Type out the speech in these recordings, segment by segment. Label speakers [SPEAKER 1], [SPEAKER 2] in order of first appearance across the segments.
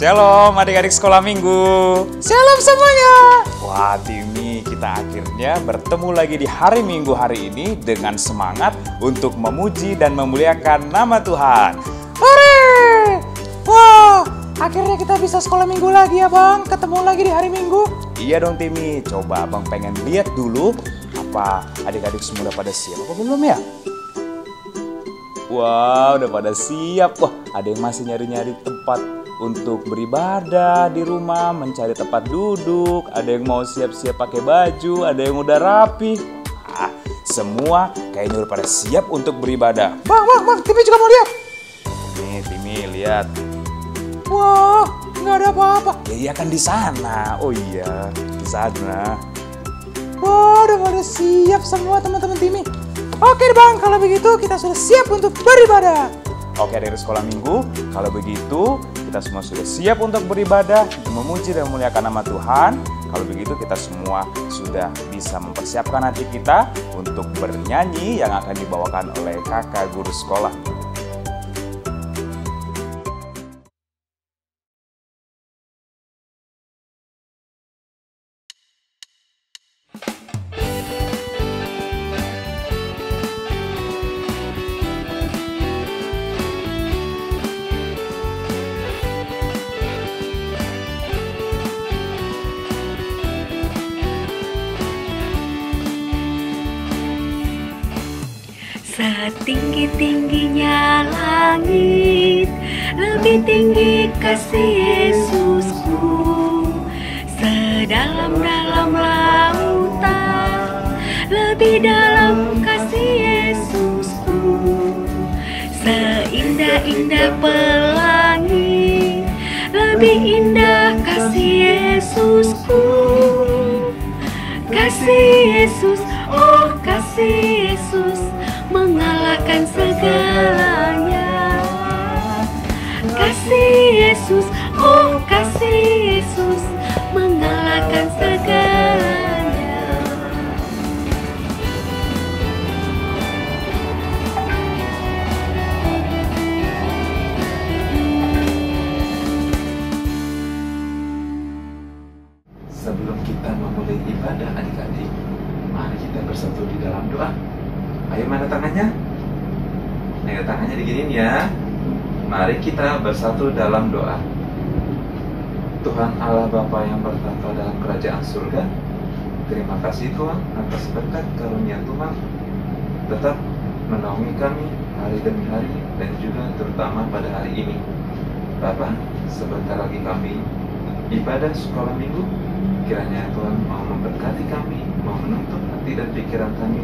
[SPEAKER 1] Shalom adik-adik sekolah minggu. Shalom semuanya. Wah Timi, kita akhirnya bertemu lagi di hari Minggu hari ini dengan semangat untuk memuji dan memuliakan nama Tuhan. Hore! Wah, akhirnya kita bisa sekolah minggu lagi ya Bang. Ketemu lagi di hari Minggu. Iya dong Timi, coba Abang pengen lihat dulu apa adik-adik semua udah pada siap apa belum ya? Wah, udah pada siap. Wah, ada yang masih nyari-nyari tempat untuk beribadah di rumah, mencari tempat duduk, ada yang mau siap-siap pakai baju, ada yang udah rapi. Semua kayaknya udah pada siap untuk beribadah. Bang, Timi juga mau lihat. Nih, Timi lihat. Wah, nggak ada apa-apa. Ya iya kan di sana. Oh iya, di sana. Wah, udah pada siap semua teman-teman Timi. Oke Bang, kalau begitu kita sudah siap untuk beribadah. Oke dari sekolah minggu, kalau begitu kita semua sudah siap untuk beribadah, memuji dan memuliakan nama Tuhan. Kalau begitu kita semua sudah bisa mempersiapkan hati kita untuk bernyanyi yang akan dibawakan oleh kakak guru sekolah.
[SPEAKER 2] Setinggi-tingginya langit, lebih tinggi kasih Yesusku. Sedalam-dalam lautan, lebih dalam kasih Yesusku. Seindah-indah pelangi, lebih indah kasih Yesusku. Kasih Yesus, oh kasih Yesus, mengalahkan segalanya. Kasih Yesus, oh kasih Yesus, mengalahkan segalanya.
[SPEAKER 3] Sebelum kita memulai ibadah adik-adik, mari kita bersatu di dalam doa. Ayo mana tangannya? Nih tangannya diginiin ya. Mari kita bersatu dalam doa. Tuhan Allah Bapa yang bertata dalam kerajaan surga, terima kasih Tuhan atas berkat karunia Tuhan tetap menaungi kami hari demi hari dan juga terutama pada hari ini. Bapa, sebentar lagi kami ibadah sekolah minggu. Kiranya Tuhan mau memberkati kami, mau menuntut hati dan pikiran kami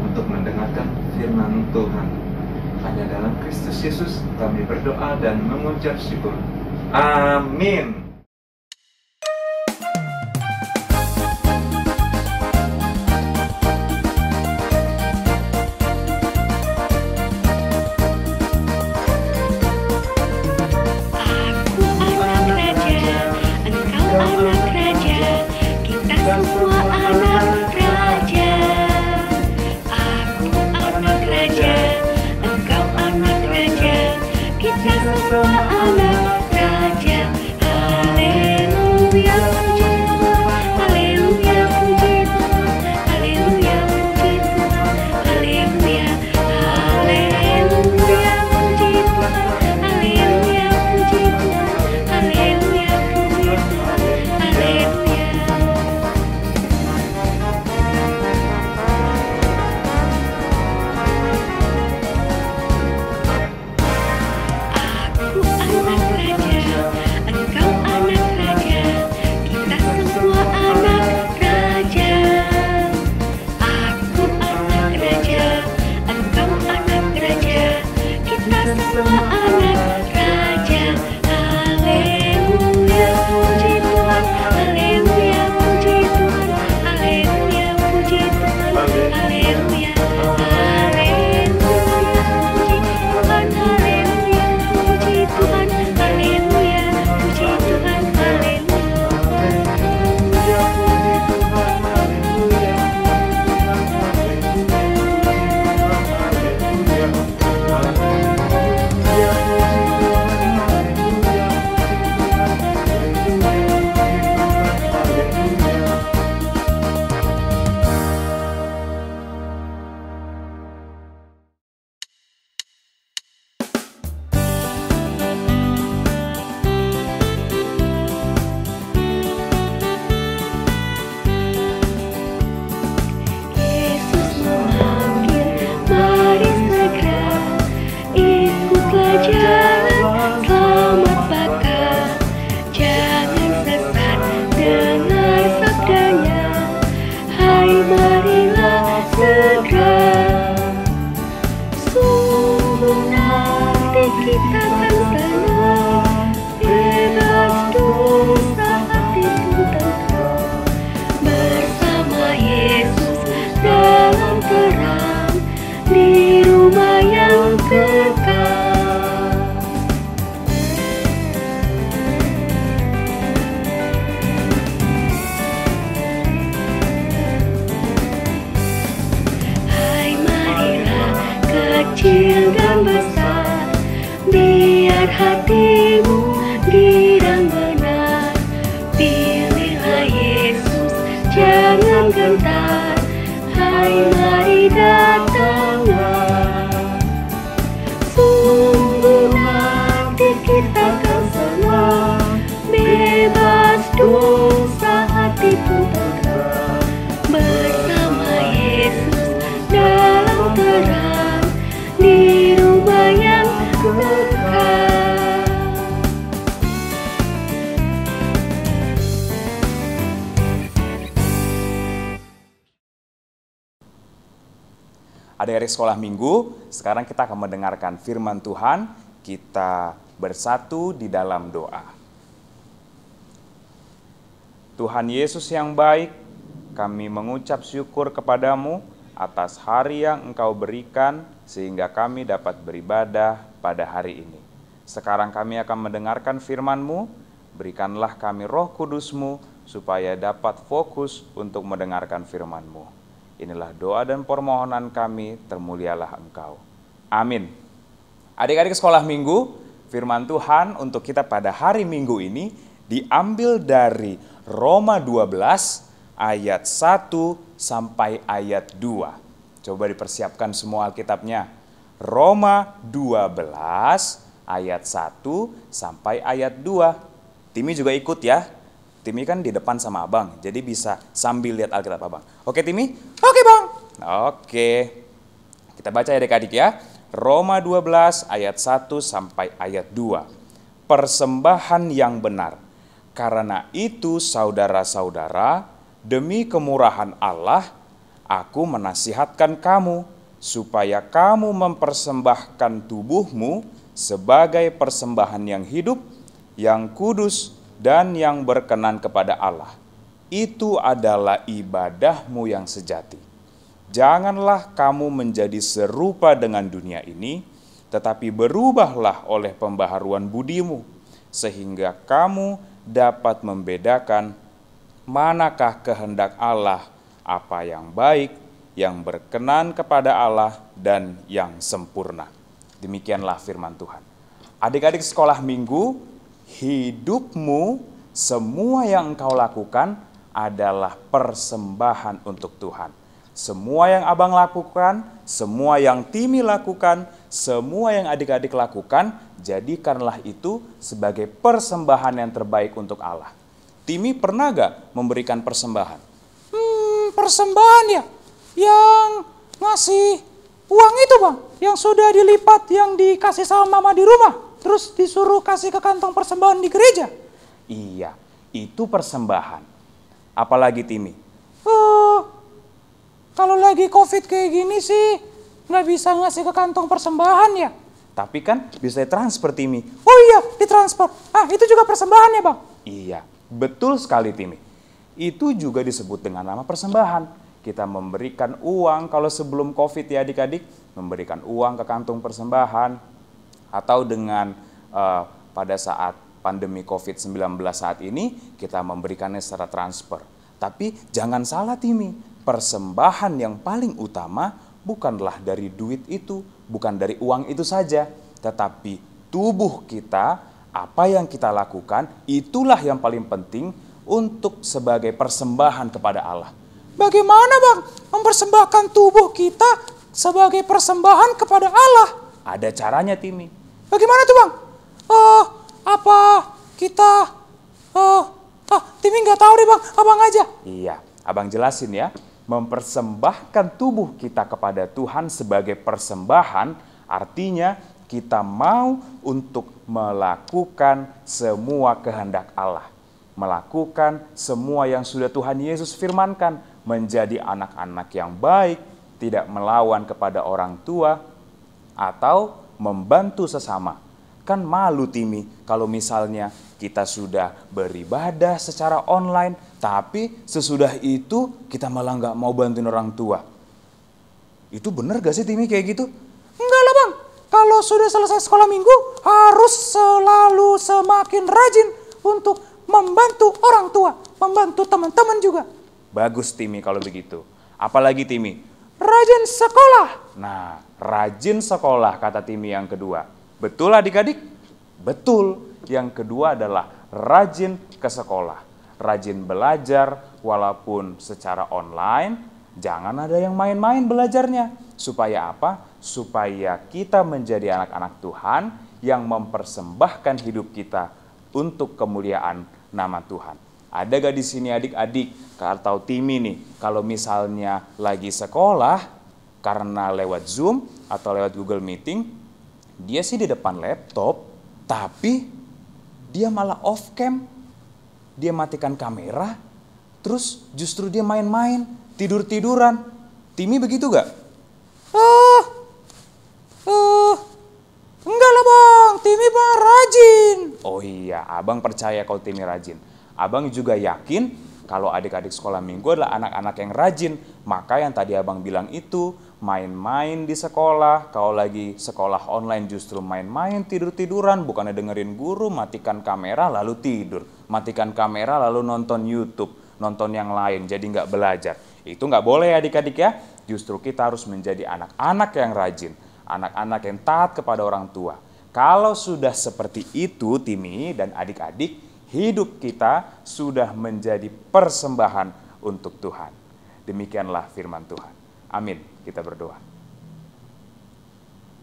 [SPEAKER 3] untuk mendengarkan firman Tuhan. Hanya dalam Kristus Yesus kami berdoa dan mengucap syukur. Amin.
[SPEAKER 2] kita kan senang, bebas dosa hati pun tenteram. Bersama Yesus dalam terang, di rumah yang kekal. Kecil dan besar, biar hatimu girang benar. Pilihlah Yesus, jangan gentar. Hai, mari datanglah. Sungguh nanti kita akan senang, bebas dosa hati pun tenteram. Bersama Yesus dalam terang, di rumah yang kekal.
[SPEAKER 1] Adik-adik sekolah minggu, sekarang kita akan mendengarkan firman Tuhan. Kita bersatu di dalam doa. Tuhan Yesus yang baik, kami mengucap syukur kepadamu atas hari yang Engkau berikan sehingga kami dapat beribadah pada hari ini. Sekarang kami akan mendengarkan firman-Mu, berikanlah kami Roh Kudus-Mu supaya dapat fokus untuk mendengarkan firman-Mu. Inilah doa dan permohonan kami, termulialah Engkau. Amin. Adik-adik sekolah minggu, firman Tuhan untuk kita pada hari Minggu ini diambil dari Roma 12 ayat 1 sampai ayat 2. Coba dipersiapkan semua Alkitabnya. Roma 12 ayat 1 sampai ayat 2. Timi juga ikut ya. Timi kan di depan sama abang, jadi bisa sambil lihat Alkitab abang. Oke Timi? Oke bang. Oke. Kita baca ya adik-adik ya. Roma 12 ayat 1 sampai ayat 2. Persembahan yang benar. Karena itu saudara-saudara, demi kemurahan Allah, aku menasihatkan kamu supaya kamu mempersembahkan tubuhmu sebagai persembahan yang hidup, yang kudus, dan yang berkenan kepada Allah. Itu adalah ibadahmu yang sejati. Janganlah kamu menjadi serupa dengan dunia ini, tetapi berubahlah oleh pembaharuan budimu, sehingga kamu dapat membedakan manakah kehendak Allah, apa yang baik, yang berkenan kepada Allah, dan yang sempurna. Demikianlah firman Tuhan. Adik-adik sekolah minggu, hidupmu, semua yang engkau lakukan adalah persembahan untuk Tuhan. Semua yang abang lakukan, semua yang Timi lakukan, semua yang adik-adik lakukan, jadikanlah itu sebagai persembahan yang terbaik untuk Allah. Timi pernah gak memberikan persembahan? Persembahan ya? Yang ngasih uang itu bang, yang sudah dilipat, yang dikasih sama mama di rumah, terus disuruh kasih ke kantong persembahan di gereja. Iya, itu persembahan. Apalagi Timi? Kalau lagi COVID kayak gini sih, nggak bisa ngasih ke kantong persembahan ya. Tapi kan bisa transfer Timi. Oh iya, ditransfer. Itu juga persembahan ya bang? Iya. Betul sekali Timi. Itu juga disebut dengan nama persembahan. Kita memberikan uang kalau sebelum COVID ya adik-adik, memberikan uang ke kantung persembahan, atau dengan pada saat pandemi COVID-19 saat ini kita memberikannya secara transfer. Tapi jangan salah Timi, persembahan yang paling utama bukanlah dari duit itu, bukan dari uang itu saja, tetapi tubuh kita. Apa yang kita lakukan, itulah yang paling penting untuk sebagai persembahan kepada Allah. Bagaimana bang mempersembahkan tubuh kita sebagai persembahan kepada Allah? Ada caranya Timi. Bagaimana tuh bang? Apa kita... Timi nggak tahu deh bang, abang aja. Iya, abang jelasin ya. Mempersembahkan tubuh kita kepada Tuhan sebagai persembahan, artinya kita mau untuk melakukan semua kehendak Allah. Melakukan semua yang sudah Tuhan Yesus firmankan. Menjadi anak-anak yang baik, tidak melawan kepada orang tua, atau membantu sesama. Kan malu Timi kalau misalnya kita sudah beribadah secara online, tapi sesudah itu kita malah nggak mau bantuin orang tua. Itu bener gak sih Timi kayak gitu?
[SPEAKER 4] Enggak lah Bang, kalau sudah selesai sekolah minggu harus selalu semakin rajin untuk membantu orang tua, membantu teman-teman juga.
[SPEAKER 1] Bagus Timi kalau begitu. Apalagi Timi?
[SPEAKER 4] Rajin sekolah.
[SPEAKER 1] Nah, rajin sekolah kata Timi yang kedua. Betul adik-adik? Betul. Yang kedua adalah rajin ke sekolah. Rajin belajar walaupun secara online. Jangan ada yang main-main belajarnya. Supaya apa? Supaya kita menjadi anak-anak Tuhan yang mempersembahkan hidup kita untuk kemuliaan nama Tuhan. Ada gak di sini adik-adik atau Timi nih, kalau misalnya lagi sekolah karena lewat Zoom atau lewat Google Meeting, dia sih di depan laptop, tapi dia malah off cam, dia matikan kamera, terus justru dia main-main, tidur-tiduran. Timi begitu gak?
[SPEAKER 4] Enggak lah Bang, Timi Bang rajin.
[SPEAKER 1] Oh iya, abang percaya kalau Timi rajin. Abang juga yakin kalau adik-adik sekolah minggu adalah anak-anak yang rajin. Maka yang tadi abang bilang itu, main-main di sekolah, kalau lagi sekolah online justru main-main, tidur-tiduran, bukannya dengerin guru, matikan kamera lalu tidur. Matikan kamera lalu nonton YouTube, nonton yang lain, jadi nggak belajar. Itu nggak boleh adik-adik ya. Justru kita harus menjadi anak-anak yang rajin, anak-anak yang taat kepada orang tua. Kalau sudah seperti itu Timi dan adik-adik, hidup kita sudah menjadi persembahan untuk Tuhan. Demikianlah firman Tuhan. Amin. Kita berdoa.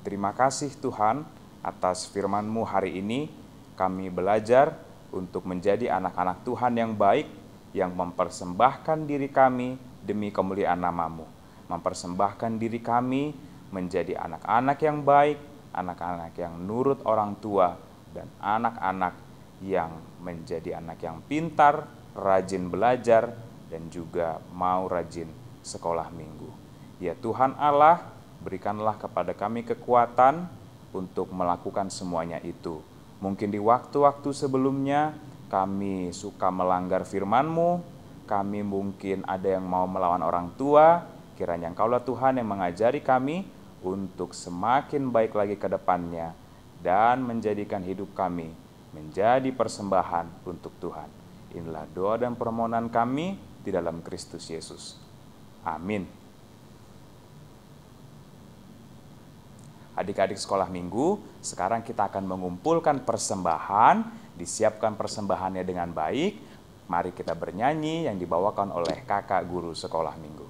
[SPEAKER 1] Terima kasih Tuhan atas firman-Mu hari ini. Kami belajar untuk menjadi anak-anak Tuhan yang baik, yang mempersembahkan diri kami demi kemuliaan nama-Mu. Mempersembahkan diri kami menjadi anak-anak yang baik, anak-anak yang nurut orang tua, dan anak-anak yang menjadi anak yang pintar, rajin belajar, dan juga mau rajin sekolah minggu. Ya Tuhan Allah, berikanlah kepada kami kekuatan untuk melakukan semuanya itu. Mungkin di waktu-waktu sebelumnya kami suka melanggar firman-Mu, kami mungkin ada yang mau melawan orang tua, kiranya Engkaulah Tuhan yang mengajari kami untuk semakin baik lagi ke depannya dan menjadikan hidup kami menjadi persembahan untuk Tuhan. Inilah doa dan permohonan kami di dalam Kristus Yesus. Amin. Adik-adik sekolah minggu, sekarang kita akan mengumpulkan persembahan, disiapkan persembahannya dengan baik. Mari kita bernyanyi yang dibawakan oleh kakak guru sekolah minggu.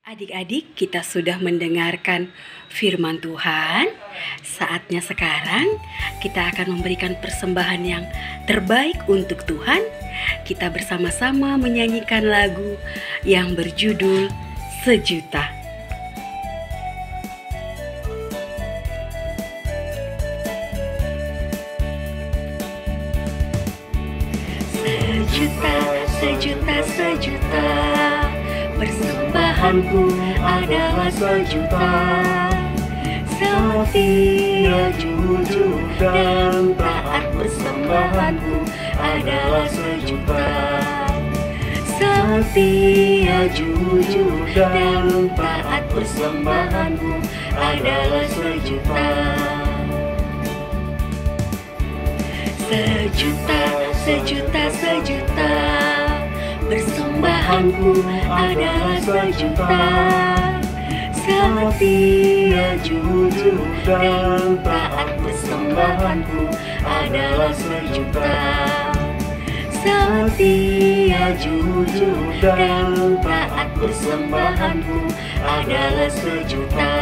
[SPEAKER 2] Adik-adik, kita sudah mendengarkan firman Tuhan. Saatnya sekarang kita akan memberikan persembahan yang terbaik untuk Tuhan. Kita bersama-sama menyanyikan lagu yang berjudul Sejuta. Sejuta, sejuta, sejuta, persembahanku adalah sejuta. Setia, jujur, dan taat, persembahanku adalah sejuta. Setia, jujur, dan taat, persembahanku adalah sejuta. Sejuta, sejuta, sejuta, persembahanku adalah sejuta. Setia, jujur, dan taat, persembahanku adalah sejuta. Setia, jujur, dan taat, persembahanku adalah sejuta.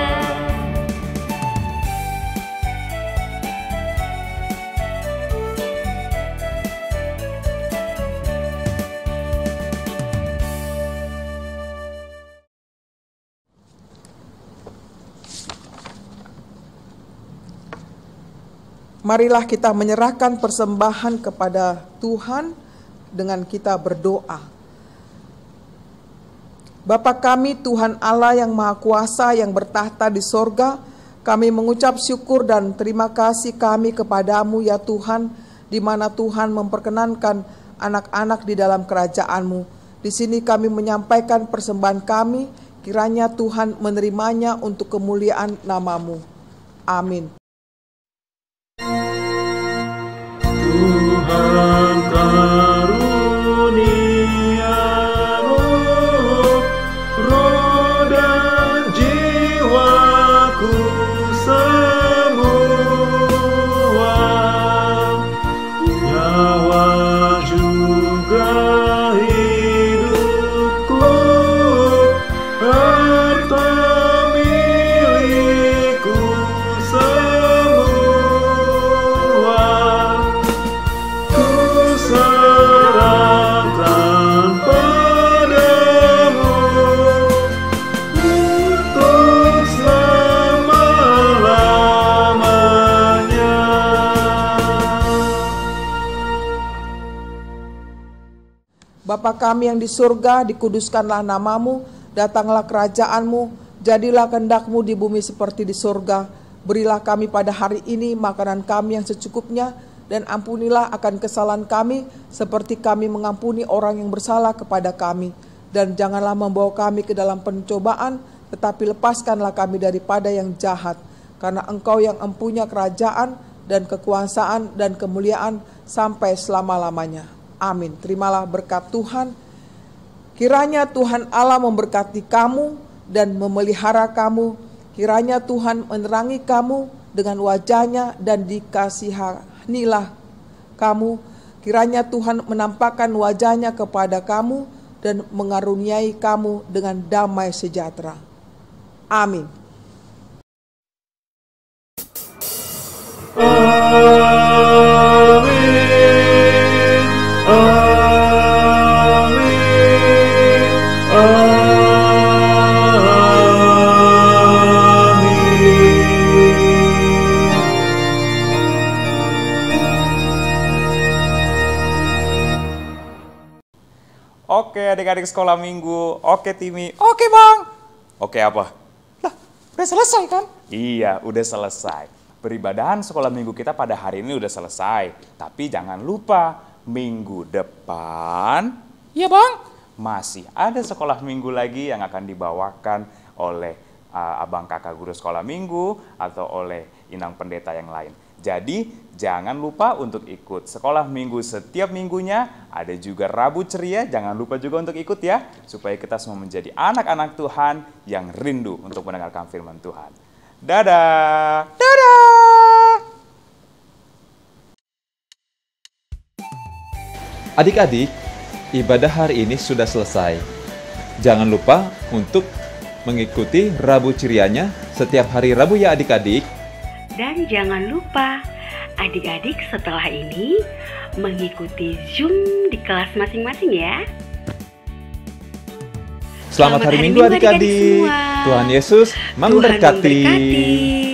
[SPEAKER 4] Marilah kita menyerahkan persembahan kepada Tuhan dengan kita berdoa. Bapa kami Tuhan Allah yang Maha Kuasa yang bertahta di sorga,
[SPEAKER 5] Kami mengucap syukur dan terima kasih kami kepadamu ya Tuhan, di mana Tuhan memperkenankan anak-anak di dalam kerajaan-Mu. Di sini kami menyampaikan persembahan kami, kiranya Tuhan menerimanya untuk kemuliaan nama-Mu. Amin.
[SPEAKER 2] Tuhan karuniamu, roh dan jiwaku semua, nyawa juga hidupku, harta milikku semua, ku serahkan padamu untuk selama-lamanya.
[SPEAKER 5] Bapa kami yang di surga, dikuduskanlah namamu, datanglah kerajaan-Mu, jadilah kehendak-Mu di bumi seperti di surga. Berilah kami pada hari ini makanan kami yang secukupnya, dan ampunilah akan kesalahan kami, seperti kami mengampuni orang yang bersalah kepada kami. Dan janganlah membawa kami ke dalam pencobaan, tetapi lepaskanlah kami daripada yang jahat. Karena Engkau yang empunya kerajaan, dan kekuasaan, dan kemuliaan, sampai selama-lamanya. Amin. Terimalah berkat Tuhan. Kiranya Tuhan Allah memberkati kamu dan memelihara kamu. Kiranya Tuhan menerangi kamu dengan wajah-Nya dan dikasihanilah kamu. Kiranya Tuhan menampakkan wajah-Nya kepada kamu dan mengaruniai kamu dengan damai sejahtera. Amin.
[SPEAKER 1] Oke adik-adik sekolah minggu, oke Timi.
[SPEAKER 4] Oke bang.
[SPEAKER 1] Oke apa?
[SPEAKER 4] Lah, udah selesai kan?
[SPEAKER 1] Iya, udah selesai. Peribadahan sekolah minggu kita pada hari ini udah selesai. Tapi jangan lupa, minggu depan
[SPEAKER 4] Iya bang.
[SPEAKER 1] masih ada sekolah minggu lagi yang akan dibawakan oleh abang kakak guru sekolah minggu atau oleh inang pendeta yang lain. Jadi jangan lupa untuk ikut sekolah minggu setiap minggunya. Ada juga Rabu Ceria, jangan lupa juga untuk ikut ya. Supaya kita semua menjadi anak-anak Tuhan yang rindu untuk mendengarkan firman Tuhan. Dadah!
[SPEAKER 4] Dadah.
[SPEAKER 3] Adik-adik, ibadah hari ini sudah selesai. Jangan lupa untuk mengikuti Rabu Cerianya setiap hari Rabu ya adik-adik.
[SPEAKER 6] Dan jangan lupa, adik-adik setelah ini mengikuti Zoom di kelas masing-masing ya.
[SPEAKER 3] Selamat hari Minggu adik-adik.
[SPEAKER 6] semua.
[SPEAKER 3] Tuhan Yesus memberkati.
[SPEAKER 6] Tuhan memberkati.